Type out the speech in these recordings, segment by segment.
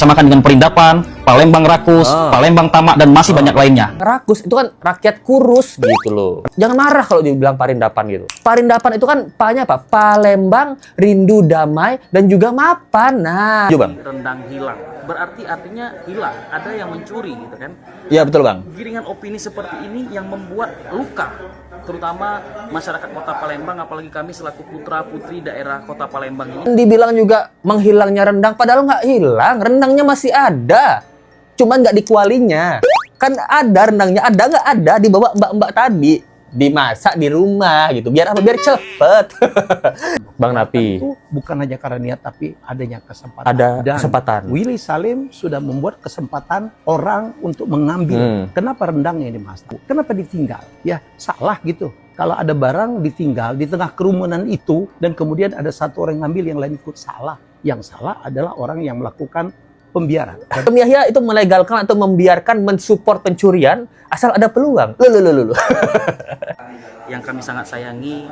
Samakan dengan Perindapan, Palembang Rakus, Palembang Tamak, dan masih banyak lainnya. Rakus itu kan rakyat kurus gitu loh. Jangan marah kalau dibilang Parindapan gitu. Parindapan itu kan pa-nya apa? Palembang, rindu damai, dan juga mapan. Nah, Bang. Rendang hilang. Berarti artinya hilang. Ada yang mencuri gitu kan. Iya betul Bang. Giringan opini seperti ini yang membuat luka. Terutama masyarakat kota Palembang, apalagi kami selaku putra-putri daerah kota Palembang ini. Dibilang juga menghilangnya rendang, padahal nggak hilang. Rendangnya masih ada. Cuman nggak di kualinya. Kan ada rendangnya, ada nggak ada di bawah mbak-mbak tadi. Dimasak di rumah gitu. Biar apa? Biar cepet. Bang Napi. Itu bukan hanya karena niat, tapi adanya kesempatan. Ada Dan kesempatan. Willy Salim sudah membuat kesempatan orang untuk mengambil. Kenapa rendangnya dimasak? Kenapa ditinggal? Ya salah gitu. Kalau ada barang ditinggal di tengah kerumunan itu, dan kemudian ada satu orang yang ngambil, yang lain ikut, salah. Yang salah adalah orang yang melakukan pembiaran. Tom Yahya itu melegalkan atau membiarkan mensupport pencurian asal ada peluang. Loh. Yang kami sangat sayangi,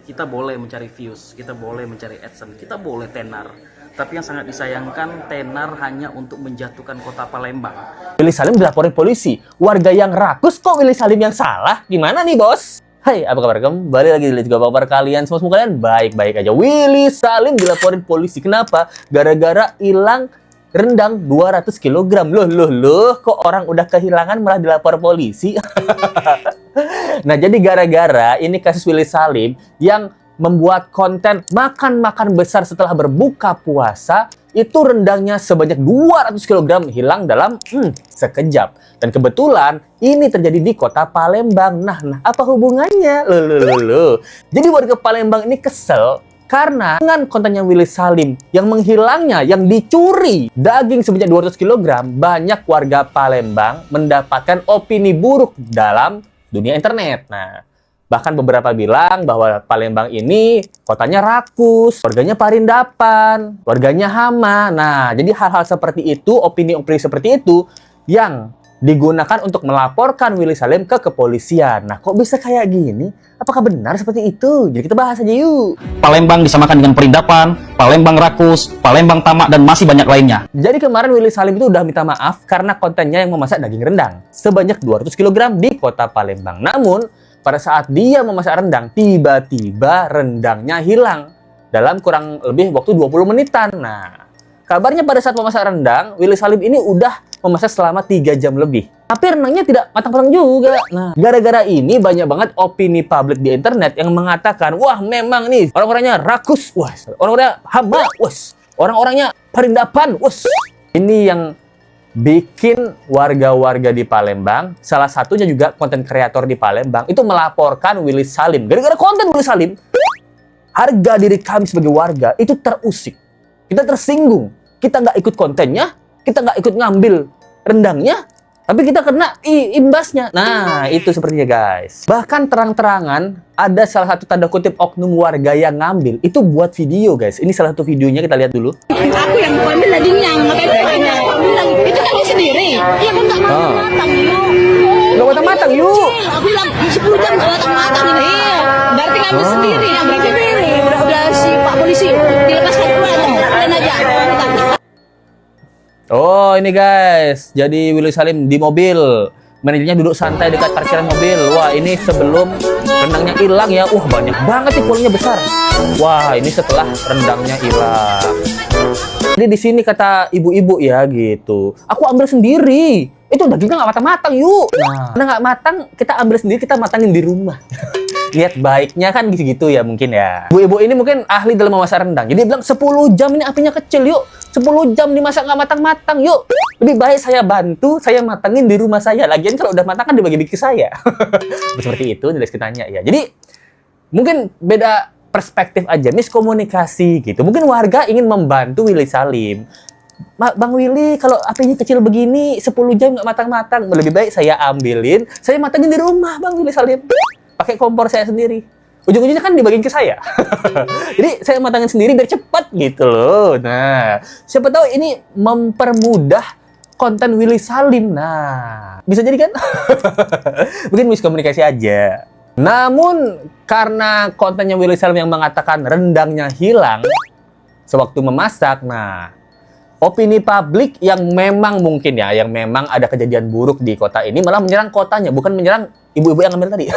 kita boleh mencari views, kita boleh mencari AdSense, kita boleh tenar. Tapi yang sangat disayangkan, tenar hanya untuk menjatuhkan kota Palembang. Willy Salim dilaporin polisi. Warga yang rakus kok Willy Salim yang salah? Gimana nih bos? Hai, apa kabar? Kembali lagi di juga kabar kalian. Semua kalian baik-baik aja. Willy Salim dilaporin polisi. Kenapa? Gara-gara hilang rendang 200 kg. Loh, kok orang udah kehilangan malah dilapor polisi? Nah, jadi gara-gara ini kasus Willy Salim yang membuat konten makan-makan besar setelah berbuka puasa, itu rendangnya sebanyak 200 kg hilang dalam sekejap. Dan kebetulan ini terjadi di kota Palembang. Nah, apa hubungannya? Loh. Jadi warga Palembang ini kesel karena dengan kontennya Willy Salim yang menghilangnya, yang dicuri daging sebanyak 200 kg, banyak warga Palembang mendapatkan opini buruk dalam dunia internet. Nah, bahkan beberapa bilang bahwa Palembang ini kotanya rakus, warganya Parindapan, warganya hama. Nah, jadi hal-hal seperti itu, opini-opini seperti itu yang digunakan untuk melaporkan Willy Salim ke kepolisian. Nah, kok bisa kayak gini? Apakah benar seperti itu? Jadi kita bahas aja yuk. Palembang disamakan dengan Perindapan, Palembang Rakus, Palembang Tamak, dan masih banyak lainnya. Jadi kemarin Willy Salim itu udah minta maaf karena kontennya yang memasak daging rendang sebanyak 200 kg di kota Palembang. Namun, pada saat dia memasak rendang, tiba-tiba rendangnya hilang dalam kurang lebih waktu 20 menitan. Nah, kabarnya pada saat memasak rendang, Willy Salim ini udah memasak selama 3 jam lebih. Tapi rendangnya tidak matang-matang juga. Nah, gara-gara ini banyak banget opini publik di internet yang mengatakan, wah memang nih orang-orangnya rakus, wah orang-orangnya hama, wah orang-orangnya Parindapan, wah. Ini yang bikin warga-warga di Palembang, salah satunya juga konten kreator di Palembang, itu melaporkan Willy Salim. Gara-gara konten Willy Salim, harga diri kami sebagai warga itu terusik. Kita tersinggung. Kita nggak ikut kontennya, kita nggak ikut ngambil rendangnya, tapi kita kena imbasnya. Nah, itu sepertinya guys. Bahkan terang-terangan ada salah satu tanda kutip oknum warga yang ngambil. Itu buat video guys. Ini salah satu videonya, kita lihat dulu. Aku yang ambil dagingnya, makanya dagingnya. Bilang, itu kan lu sendiri. Iya kan nggak matang yuk. Nggak matang-matang yuk. Aku bilang 10 jam nggak matang ini. Iya. Berarti ngambil sendiri, yang berarti sendiri. Udah si Pak Polisi dilepaskan keluar. Kalian aja. Oh ini guys, jadi Willy Salim di mobil, manajernya duduk santai dekat parkiran mobil. Wah ini sebelum rendangnya hilang ya, banyak banget sih, kualinya besar. Wah ini setelah rendangnya hilang. Jadi di sini kata ibu-ibu ya gitu, aku ambil sendiri. Itu dagingnya nggak matang-matang yuk. Nah, karena nggak matang, kita ambil sendiri, kita matangin di rumah. Lihat baiknya kan gitu-gitu ya mungkin ya. Ibu-ibu ini mungkin ahli dalam memasak rendang. Jadi bilang 10 jam ini apinya kecil yuk. 10 jam dimasak nggak matang-matang yuk. Lebih baik saya bantu, saya matangin di rumah saya. Lagian kalau udah matang kan dibagi-bagi ke saya. Seperti itu jelas kitanya ya. Jadi mungkin beda perspektif aja, miskomunikasi gitu. Mungkin warga ingin membantu Willy Salim. Bang Willy, kalau apinya kecil begini 10 jam nggak matang-matang, lebih baik saya ambilin, saya matangin di rumah Bang Willy Salim. Pakai kompor saya sendiri. Ujung-ujungnya kan dibagiin ke saya. Jadi saya matangin sendiri biar cepat gitu loh. Nah, siapa tahu ini mempermudah konten Willy Salim. Nah, bisa jadi kan? Mungkin miskomunikasi aja. Namun karena kontennya Willy Salim yang mengatakan rendangnya hilang sewaktu memasak, nah opini publik yang memang mungkin ya, yang memang ada kejadian buruk di kota ini malah menyerang kotanya, bukan menyerang ibu-ibu yang ngambil tadi.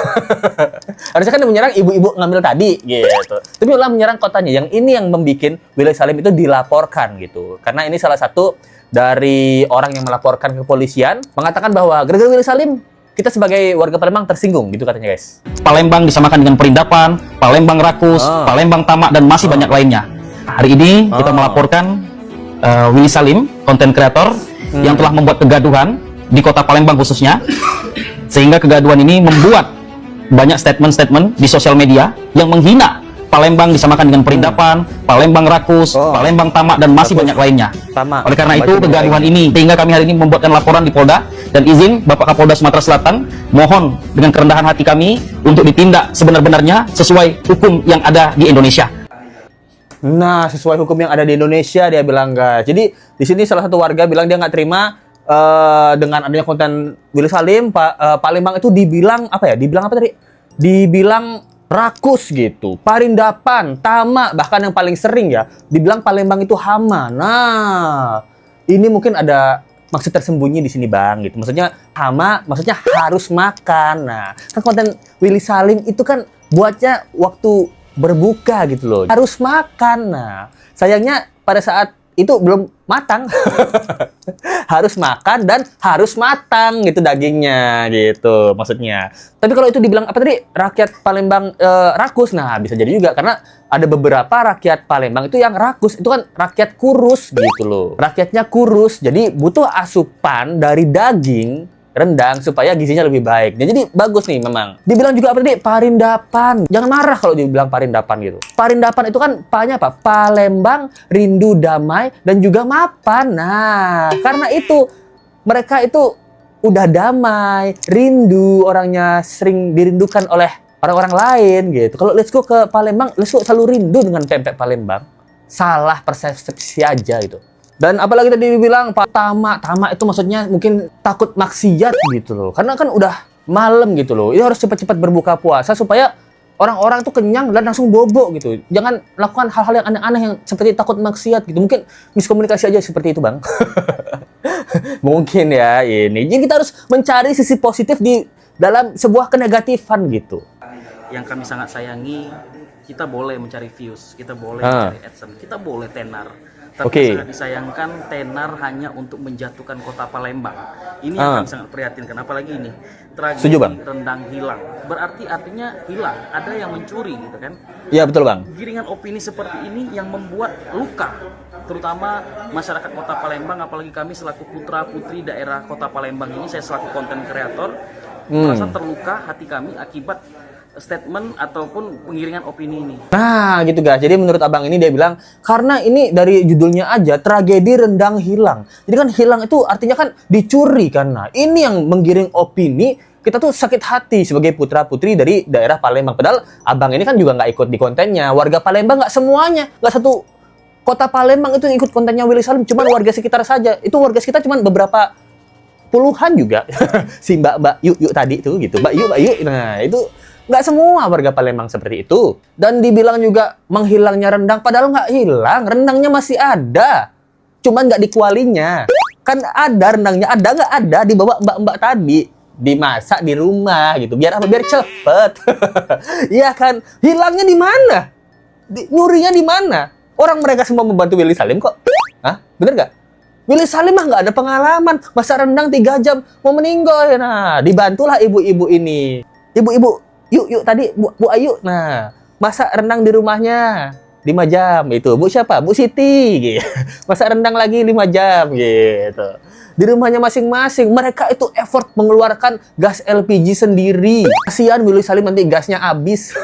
Harusnya kan menyerang ibu-ibu ngambil tadi gitu. Tapi malah menyerang kotanya. Yang ini yang membuat Willy Salim itu dilaporkan gitu. Karena ini salah satu dari orang yang melaporkan ke kepolisian mengatakan bahwa gara-gara Willy Salim kita sebagai warga Palembang tersinggung gitu katanya, guys. Palembang disamakan dengan perindapan, Palembang rakus, Palembang tamak, dan masih banyak lainnya. Hari ini kita melaporkan Willy Salim, konten kreator yang telah membuat kegaduhan di kota Palembang khususnya, sehingga kegaduhan ini membuat banyak statement-statement di sosial media yang menghina Palembang disamakan dengan perindapan, Palembang rakus, Palembang tamak, dan masih banyak lainnya. Oleh karena itu kegaduhan ini, sehingga kami hari ini membuatkan laporan di Polda, dan izin Bapak Kapolda Sumatera Selatan, mohon dengan kerendahan hati kami untuk ditindak sebenar-benarnya sesuai hukum yang ada di Indonesia. Nah, sesuai hukum yang ada di Indonesia, dia bilang, guys. Jadi di sini salah satu warga bilang dia nggak terima dengan adanya konten Willy Salim. Palembang itu dibilang apa ya? Dibilang apa tadi? Dibilang rakus gitu, parindapan, tamak, bahkan yang paling sering ya, dibilang Palembang itu hama. Nah, ini mungkin ada maksud tersembunyi di sini, Bang, gitu. Maksudnya hama, maksudnya harus makan. Nah, kan konten Willy Salim itu kan buatnya waktu berbuka gitu loh, harus makan. Nah, sayangnya pada saat itu belum matang. Harus makan dan harus matang gitu dagingnya gitu maksudnya. Tapi kalau itu dibilang apa tadi, rakyat Palembang rakus, nah bisa jadi juga karena ada beberapa rakyat Palembang itu yang rakus, itu kan rakyat kurus gitu loh. Rakyatnya kurus, jadi butuh asupan dari daging rendang supaya gizinya lebih baik. Dan jadi bagus nih memang. Dibilang juga apa tadi? Parindapan. Jangan marah kalau dibilang parindapan gitu. Parindapan itu kan pa-nya apa? Palembang, rindu damai, dan juga mapan. Nah, karena itu mereka itu udah damai, rindu, orangnya sering dirindukan oleh orang-orang lain gitu. Kalau let's go ke Palembang, let's go selalu rindu dengan pempek Palembang. Salah persepsi aja gitu. Dan apalagi tadi dibilang tamak itu maksudnya mungkin takut maksiat gitu loh. Karena kan udah malam gitu loh. Ini harus cepat-cepat berbuka puasa supaya orang-orang tuh kenyang dan langsung bobo gitu. Jangan lakukan hal-hal yang aneh-aneh yang seperti takut maksiat gitu. Mungkin miskomunikasi aja seperti itu, Bang. Mungkin ya ini. Jadi kita harus mencari sisi positif di dalam sebuah kenegatifan gitu. Yang kami sangat sayangi, kita boleh mencari views, kita boleh mencari AdSense, kita boleh tenar. Tapi sangat disayangkan tenar hanya untuk menjatuhkan kota Palembang. Ini yang kami sangat prihatinkan. Apalagi ini tragedi rendang hilang. Berarti artinya hilang. Ada yang mencuri gitu kan? Iya betul, Bang. Giringan opini seperti ini yang membuat luka, terutama masyarakat kota Palembang. Apalagi kami selaku putra putri daerah kota Palembang ini, saya selaku konten kreator merasa terluka hati kami akibat statement ataupun penggiringan opini ini. Nah, gitu guys. Jadi menurut abang ini dia bilang karena ini dari judulnya aja tragedi rendang hilang. Jadi kan hilang itu artinya kan dicuri kan. Nah, ini yang menggiring opini. Kita tuh sakit hati sebagai putra putri dari daerah Palembang. Padahal abang ini kan juga nggak ikut di kontennya. Warga Palembang nggak semuanya, nggak satu kota Palembang itu ikut kontennya Willy Salim. Cuman warga sekitar saja. Itu warga sekitar cuman beberapa puluhan juga. Si Mbak Yuk tadi tuh gitu. Mbak Yuk. Nah itu nggak semua warga Palembang seperti itu. Dan dibilang juga menghilangnya rendang, padahal nggak hilang. Rendangnya masih ada. Cuman nggak di kualinya. Kan ada rendangnya, ada nggak ada, dibawa mbak-mbak tadi. Dimasak di rumah gitu. Biar apa? Biar cepet. Iya kan? Hilangnya di mana? Nyurinya di mana? Orang mereka semua membantu Willy Salim kok. Hah? Bener nggak? Willy Salim mah nggak ada pengalaman. Masak rendang 3 jam mau meninggal. Nah, dibantulah ibu-ibu ini. Ibu-ibu Yuk tadi Bu Ayu, nah masak rendang di rumahnya 5 jam itu. Bu siapa? Bu Siti gitu. Masak rendang lagi 5 jam gitu. Di rumahnya masing-masing. Mereka itu effort mengeluarkan gas LPG sendiri. Kasihan Willy Salim nanti gasnya habis.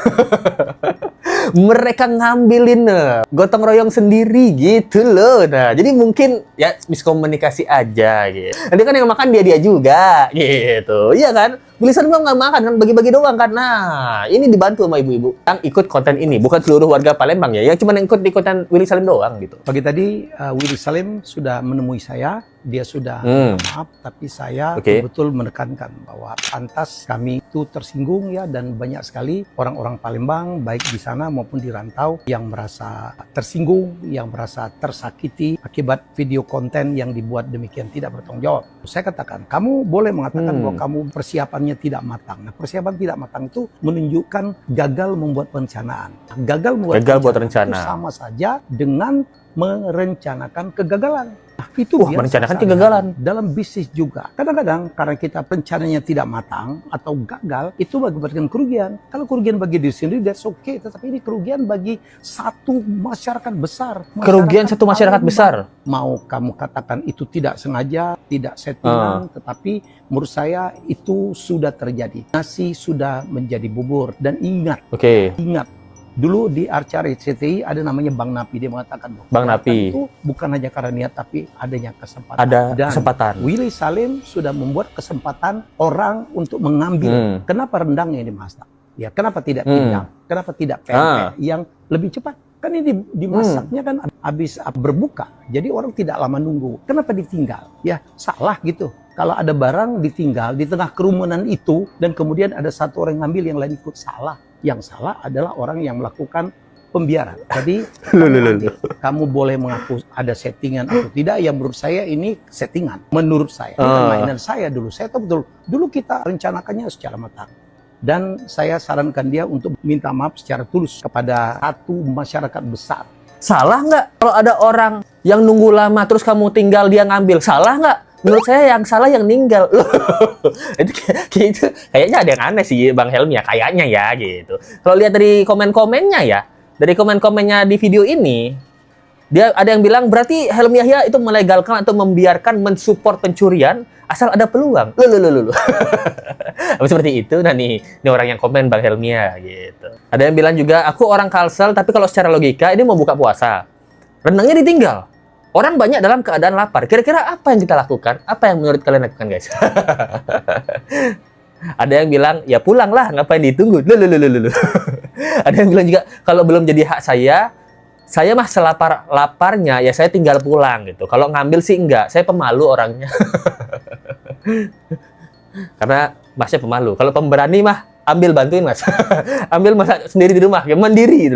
Mereka ngambilin gotong royong sendiri gitu loh. Nah, jadi mungkin ya miskomunikasi aja gitu. Nanti kan yang makan dia juga gitu. Iya kan? Willy Salim nggak makan kan, bagi-bagi doang kan. Nah, ini dibantu sama ibu-ibu yang ikut konten ini, bukan seluruh warga Palembang ya, yang cuma ikut di konten Willy Salim doang gitu. Pagi tadi Willy Salim sudah menemui saya dia sudah maaf, tapi saya betul menekankan bahwa pantas kami itu tersinggung ya, dan banyak sekali orang-orang Palembang baik di sana maupun di rantau yang merasa tersinggung, yang merasa tersakiti akibat video konten yang dibuat demikian tidak bertanggung jawab. Saya katakan, kamu boleh mengatakan bahwa kamu persiapannya tidak matang. Nah, persiapan tidak matang itu menunjukkan gagal membuat perencanaan. Gagal membuat rencana itu sama saja dengan merencanakan kegagalan. Nah, itu merencanakan kegagalan dalam bisnis juga. Kadang-kadang karena kita rencananya tidak matang atau gagal, itu mengakibatkan kerugian. Kalau kerugian bagi diri sendiri, that's okay. Tetapi ini kerugian bagi satu masyarakat besar. Kerugian satu masyarakat besar. Mau kamu katakan itu tidak sengaja, tidak settingan, tetapi menurut saya itu sudah terjadi. Nasi sudah menjadi bubur. Dan ingat, ingat. Dulu di acara RCTI ada namanya Bang Napi, dia mengatakan Bang Napi itu bukan hanya karena niat tapi adanya kesempatan. Ada kesempatan. Willy Salim sudah membuat kesempatan orang untuk mengambil. Kenapa rendangnya ini masak? Ya, kenapa tidak pindang? Kenapa tidak pempek yang lebih cepat? Kan ini dimasaknya kan habis berbuka. Jadi orang tidak lama nunggu. Kenapa ditinggal? Ya, salah gitu. Kalau ada barang ditinggal di tengah kerumunan itu dan kemudian ada satu orang yang ngambil, yang lain ikut, salah. Yang salah adalah orang yang melakukan pembiaran. Jadi kamu boleh mengaku ada settingan atau tidak, yang menurut saya ini settingan. Menurut saya, ini mainan saya dulu. Saya tahu betul, dulu kita rencanakannya secara matang. Dan saya sarankan dia untuk minta maaf secara tulus kepada satu masyarakat besar. Salah nggak kalau ada orang yang nunggu lama terus kamu tinggal dia ngambil? Salah nggak? Menurut saya yang salah yang ninggal. Itu kayaknya ada yang aneh sih Bang Helmi ya, kayaknya ya gitu. Kalau lihat dari komen-komennya ya, dari komen-komennya di video ini, dia ada yang bilang berarti Helmi Yahya itu melegalkan atau membiarkan mensupport pencurian asal ada peluang. Seperti itu. Nah ini orang yang komen Bang Helmi ya gitu. Ada yang bilang juga, aku orang Kalsel tapi kalau secara logika ini mau buka puasa, rendangnya ditinggal. Orang banyak dalam keadaan lapar. Kira-kira apa yang kita lakukan? Apa yang menurut kalian lakukan, guys? Ada yang bilang, ya pulanglah, ngapain ditunggu? Ada yang bilang juga, kalau belum jadi hak saya mah selapar-laparnya, ya saya tinggal pulang gitu. Kalau ngambil sih enggak, saya pemalu orangnya. Karena masnya pemalu. Kalau pemberani mah, ambil bantuin mas. Ambil masak sendiri di rumah, ya mandiri.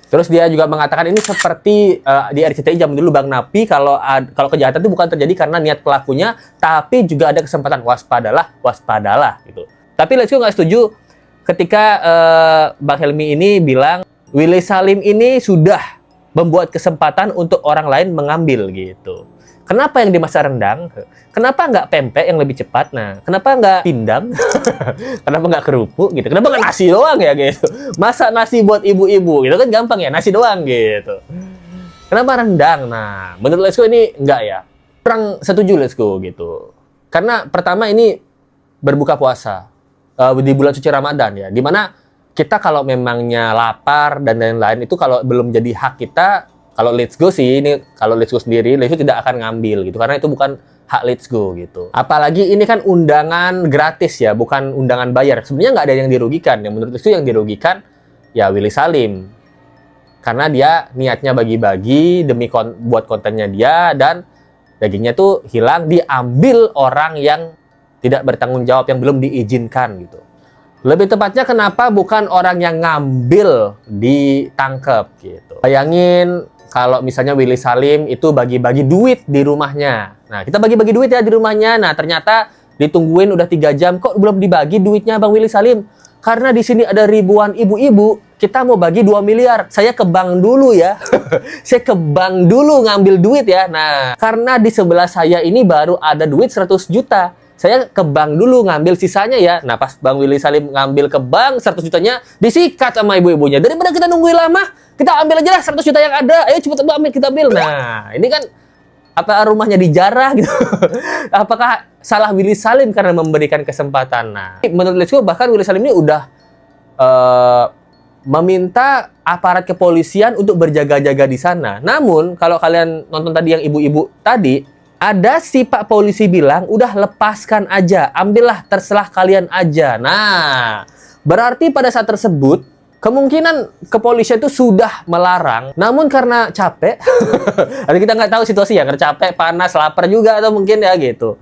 Terus dia juga mengatakan ini seperti di RCTI zaman dulu Bang Napi, kalau kejahatan itu bukan terjadi karena niat pelakunya, tapi juga ada kesempatan. Waspadalah gitu. Tapi Let's Go nggak setuju ketika Bang Helmi ini bilang Willy Salim ini sudah membuat kesempatan untuk orang lain mengambil gitu. Kenapa yang dimasak rendang? Kenapa nggak pempek yang lebih cepat? Nah, kenapa nggak pindang? Kenapa nggak kerupuk gitu? Kenapa nggak nasi doang ya gitu? Masak nasi buat ibu-ibu gitu kan gampang ya, nasi doang gitu. Kenapa rendang? Nah, menurut Let's Go ini nggak ya? Kurang setuju Let's Go gitu. Karena pertama ini berbuka puasa di bulan suci Ramadan ya, dimana kita kalau memangnya lapar dan lain-lain itu kalau belum jadi hak kita. Kalau Let's Go sih, ini kalau Let's Go sendiri, Let's Go tidak akan ngambil gitu. Karena itu bukan hak Let's Go gitu. Apalagi ini kan undangan gratis ya, bukan undangan bayar. Sebenarnya nggak ada yang dirugikan. Yang menurut Let's Go yang dirugikan, ya Willy Salim. Karena dia niatnya bagi-bagi demi buat kontennya dia, dan dagingnya tuh hilang, diambil orang yang tidak bertanggung jawab, yang belum diizinkan gitu. Lebih tepatnya kenapa bukan orang yang ngambil ditangkap gitu. Bayangin kalau misalnya Willy Salim itu bagi-bagi duit di rumahnya. Nah, kita bagi-bagi duit ya di rumahnya. Nah, ternyata ditungguin udah 3 jam kok belum dibagi duitnya Bang Willy Salim. Karena di sini ada ribuan ibu-ibu, kita mau bagi 2 miliar. Saya ke bank dulu ya. Saya ke bank dulu ngambil duit ya. Nah, karena di sebelah saya ini baru ada duit 100 juta. Saya ke bank dulu ngambil sisanya ya. Nah, pas Bang Willy Salim ngambil ke bank 100 jutanya disikat sama ibu-ibunya. Daripada kita nungguin lama, kita ambil aja lah 100 juta yang ada. Ayo cepet ambil, kita ambil. Nah, ini kan apa rumahnya dijarah gitu. Apakah salah Willy Salim karena memberikan kesempatan? Nah, menurut Let's Go bahkan Willy Salim ini udah meminta aparat kepolisian untuk berjaga-jaga di sana. Namun, kalau kalian nonton tadi yang ibu-ibu tadi, ada si Pak Polisi bilang, udah lepaskan aja, ambillah terserah kalian aja. Nah, berarti pada saat tersebut, kemungkinan kepolisian itu sudah melarang, namun karena capek, atau kita nggak tahu situasi ya, karena capek, panas, lapar juga, atau mungkin ya gitu.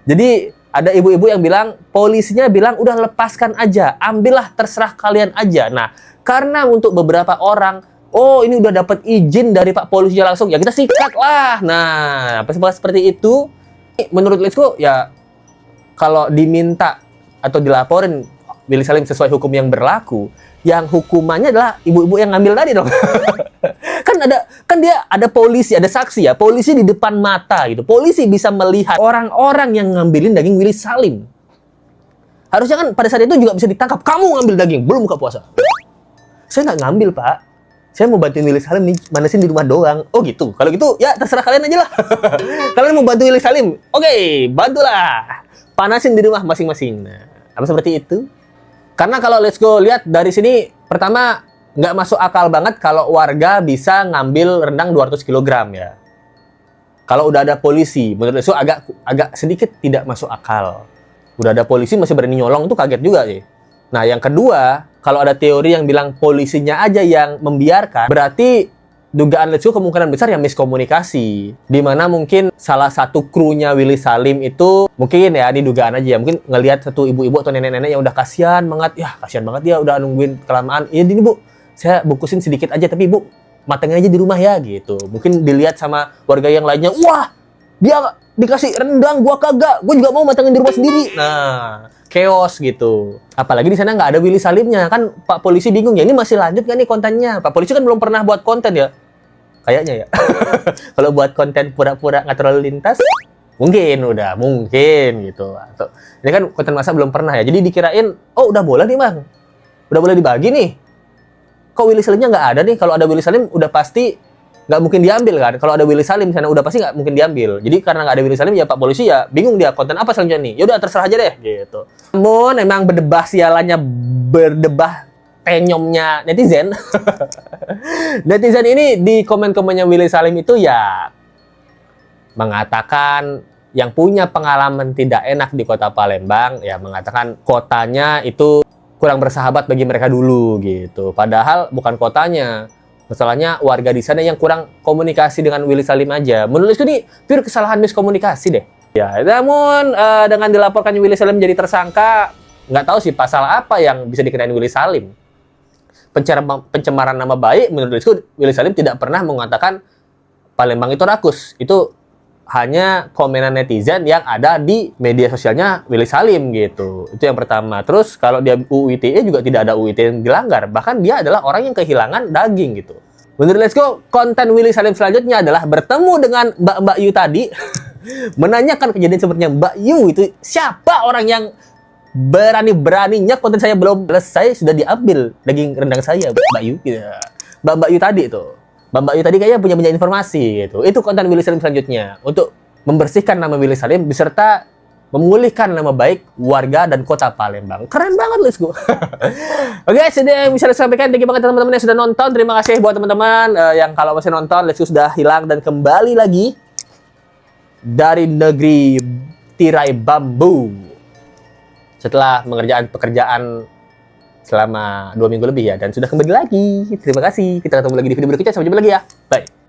Jadi ada ibu-ibu yang bilang, polisinya bilang udah lepaskan aja, ambillah terserah kalian aja. Nah, karena untuk beberapa orang, oh ini udah dapat izin dari Pak Polisinya langsung, ya kita sikat lah. Nah, seperti itu, menurut Lesko ya kalau diminta atau dilaporin Willy Salim sesuai hukum yang berlaku, yang hukumannya adalah ibu-ibu yang ngambil tadi dong. kan dia ada polisi, ada saksi ya, polisi di depan mata gitu. Polisi bisa melihat orang-orang yang ngambilin daging Willy Salim. Harusnya kan pada saat itu juga bisa ditangkap. Kamu ngambil daging, belum buka puasa. Saya nggak ngambil, Pak. Saya mau bantuin Willy Salim nih, manasin di rumah doang. Oh gitu. Kalau gitu ya terserah kalian aja lah. Kalian mau bantu Willy Salim? Oke, bantulah. Panasin di rumah masing-masing. Nah, apa seperti itu? Karena kalau let's go lihat dari sini, pertama nggak masuk akal banget kalau warga bisa ngambil rendang 200 kg ya. Kalau udah ada polisi, menurut let's go agak sedikit tidak masuk akal. Udah ada polisi masih berani nyolong, tuh kaget juga sih. Nah, yang kedua, kalau ada teori yang bilang polisinya aja yang membiarkan, berarti dugaan let's go kemungkinan besar yang miskomunikasi. Dimana mungkin salah satu krunya Willy Salim itu, mungkin ya, ini dugaan aja ya, mungkin ngelihat satu ibu-ibu atau nenek-nenek yang udah kasihan banget, ya kasihan banget dia udah nungguin kelamaan. Iya ini Bu, saya bungkusin sedikit aja, tapi Bu, matengin aja di rumah ya, gitu. Mungkin dilihat sama warga yang lainnya, wah, dia dikasih rendang, gua kagak, gua juga mau matengin di rumah sendiri. Nah, chaos gitu. Apalagi di sana nggak ada Willy Salimnya, kan Pak Polisi bingung ya, ini masih lanjut nggak nih kontennya? Pak Polisi kan belum pernah buat konten ya, kayaknya ya. Kalau buat konten pura-pura nggak terlalu lintas, mungkin gitu. Atau, ini kan konten masa belum pernah ya, jadi dikirain, oh udah boleh nih Bang, udah boleh dibagi nih. Kok Willy Salimnya nggak ada nih? Kalau ada Willy Salim udah pasti nggak mungkin diambil kan? Kalau ada Willy Salim sana udah pasti nggak mungkin diambil. Jadi karena nggak ada Willy Salim ya Pak Polisi ya bingung dia konten apa selanjutnya nih. Ya udah terserah aja deh gitu. Namun emang berdebah sialannya, berdebah tenyomnya netizen. Netizen ini di komen-komennya Willy Salim itu ya mengatakan yang punya pengalaman tidak enak di kota Palembang, ya mengatakan kotanya itu kurang bersahabat bagi mereka dulu gitu. Padahal bukan kotanya. Masalahnya warga di sana yang kurang komunikasi dengan Willy Salim aja. Menurutku ini pure kesalahan miskomunikasi deh. Ya, namun dengan dilaporkannya Willy Salim jadi tersangka, nggak tahu sih pasal apa yang bisa dikenain Willy Salim. Pencemaran nama baik, menurutku Willy Salim tidak pernah mengatakan Palembang itu rakus. Itu hanya komenan netizen yang ada di media sosialnya Willy Salim gitu. Itu yang pertama. Terus kalau dia UU ITE juga tidak ada UU ITE yang dilanggar. Bahkan dia adalah orang yang kehilangan daging gitu. Menurut Let's Go, konten Willy Salim selanjutnya adalah bertemu dengan Mbak Yu tadi. Menanyakan kejadian sepertinya Mbak Yu itu siapa orang yang berani-beraninya konten saya belum selesai sudah diambil daging rendang saya, Mbak Yu gitu. Mbak Yu tadi itu. Mbak Yu tadi kayaknya punya informasi gitu. Itu konten Willy Salim selanjutnya untuk membersihkan nama Willy Salim beserta memulihkan nama baik warga dan kota Palembang. Keren banget, let's go. Oke, sudah yang bisa saya sampaikan. Thank you banget teman-teman yang sudah nonton. Terima kasih buat teman-teman yang kalau masih nonton, let's go sudah hilang dan kembali lagi dari negeri tirai bambu setelah mengerjakan pekerjaan selama 2 minggu lebih ya, dan sudah kembali lagi. Terima kasih. Kita ketemu lagi di video berikutnya. Sampai jumpa lagi ya. Bye.